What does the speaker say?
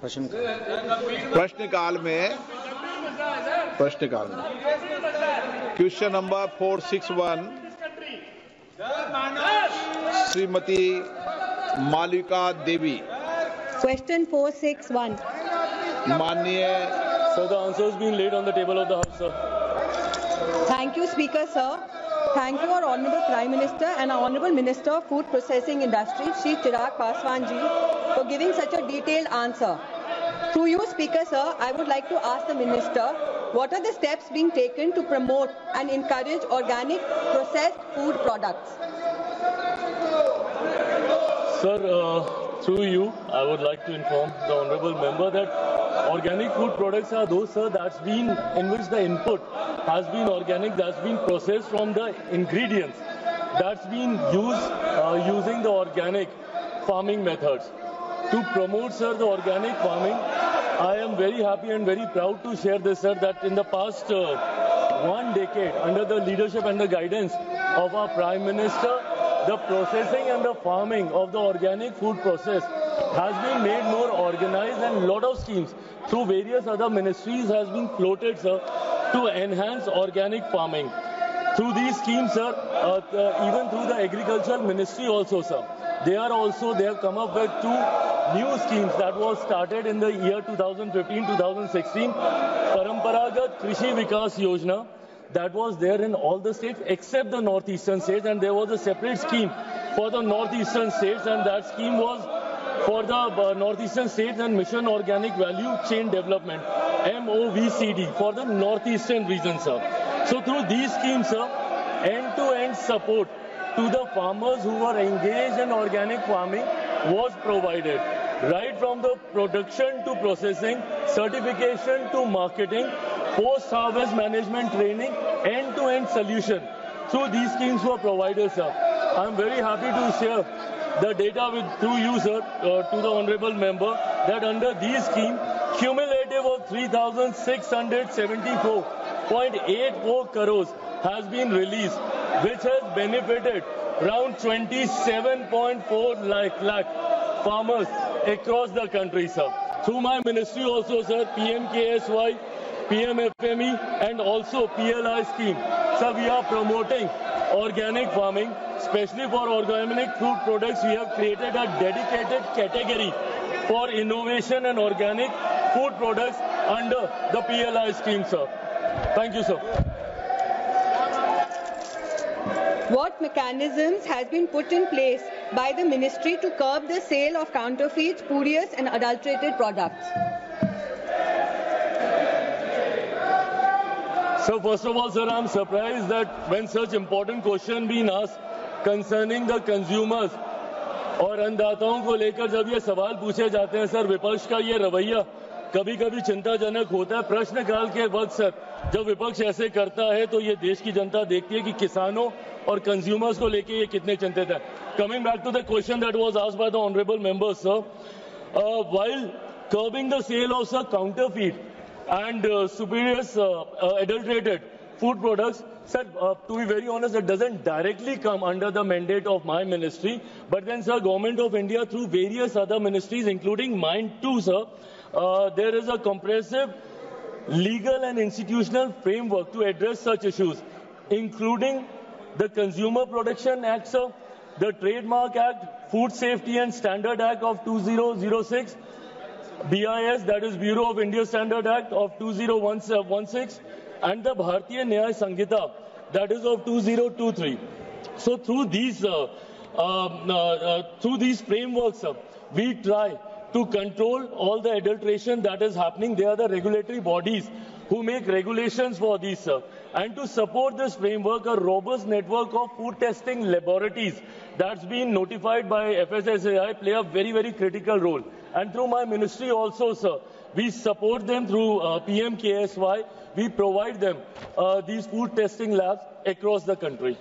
प्रश्नकाल में question number 461 Shrimati Malvika देवी। Question 461. माननीय Sir, the answer has been laid on the table of the House, sir. Thank you, Speaker, sir. Thank you, our Honourable Prime Minister and our Honourable Minister of Food Processing Industry, Shri Chirag Paswan ji, for giving such a detailed answer. Through you, Speaker, sir, I would like to ask the Minister, what are the steps being taken to promote and encourage organic processed food products? Sir, through you, I would like to inform the Honourable Member that organic food products are those, sir, in which the input has been organic, that's been processed from the ingredients that's been used using the organic farming methods. To promote, sir, the organic farming, I am very happy and very proud to share this, sir, that in the past 1 decade, under the leadership and the guidance of our Prime Minister, the processing and the farming of the organic food process has been made more organized, and a lot of schemes through various other ministries has been floated, sir, to enhance organic farming. Through these schemes, sir, even through the Agricultural Ministry also, sir, they have come up with 2 new schemes that was started in the year 2015-2016, Paramparagat Krishi Vikas Yojana, that was there in all the states except the northeastern states, and there was a separate scheme for the northeastern states, and that scheme was for the northeastern states and Mission Organic Value Chain Development, MOVCD, for the northeastern region, sir. So through these schemes, sir, end-to-end support to the farmers who were engaged in organic farming was provided, right from the production to processing, certification to marketing, post-harvest management training, end-to-end solution. Through these schemes were provided, sir. I am very happy to share the data through you, sir, to the Honourable Member, that under these schemes, cumulative of 3,674.84 crores has been released, which has benefited around 27.4 lakh farmers across the country, sir. Through my ministry also, sir, PMKSY, PMFME and also PLI scheme. Sir, we are promoting organic farming, especially for organic food products. We have created a dedicated category for innovation and organic food products under the PLI scheme, sir. Thank you, sir. What mechanisms has been put in place by the ministry to curb the sale of counterfeit, spurious and adulterated products? So first of all, sir, I am surprised that when such important question being asked concerning the consumers और अन्नदाताओं को लेकर जब ये सवाल पूछे जाते हैं, sir, विपक्ष का ये रवैया कभी कभी चिंताजनक होता है। प्रश्नकाल के वक्त, सर, जब विपक्ष ऐसे करता है तो ये देश की जनता देखती है कि किसानों और कंज्यूमर्स को लेकर ये कितने चिंतित है। Coming back to the question that was asked by the honourable members, sir, while curbing the sale of, sir, counterfeit and spurious adulterated food products, sir, to be very honest, it doesn't directly come under the mandate of my ministry, but then, sir, Government of India through various other ministries, including mine too, sir, there is a comprehensive legal and institutional framework to address such issues, including the Consumer Protection Act, sir, the Trademark Act, Food Safety and Standard Act of 2006, BIS, that is Bureau of Indian Standard Act of 2016, and the Bharatiya Nyaya Sanghita, that is of 2023. So through these frameworks, we try to control all the adulteration that is happening. They are the regulatory bodies who make regulations for these, sir. And to support this framework, a robust network of food testing laboratories that's been notified by FSSAI play a very, very critical role. And through my ministry also, sir, we support them through PMKSY. We provide them these food testing labs across the country.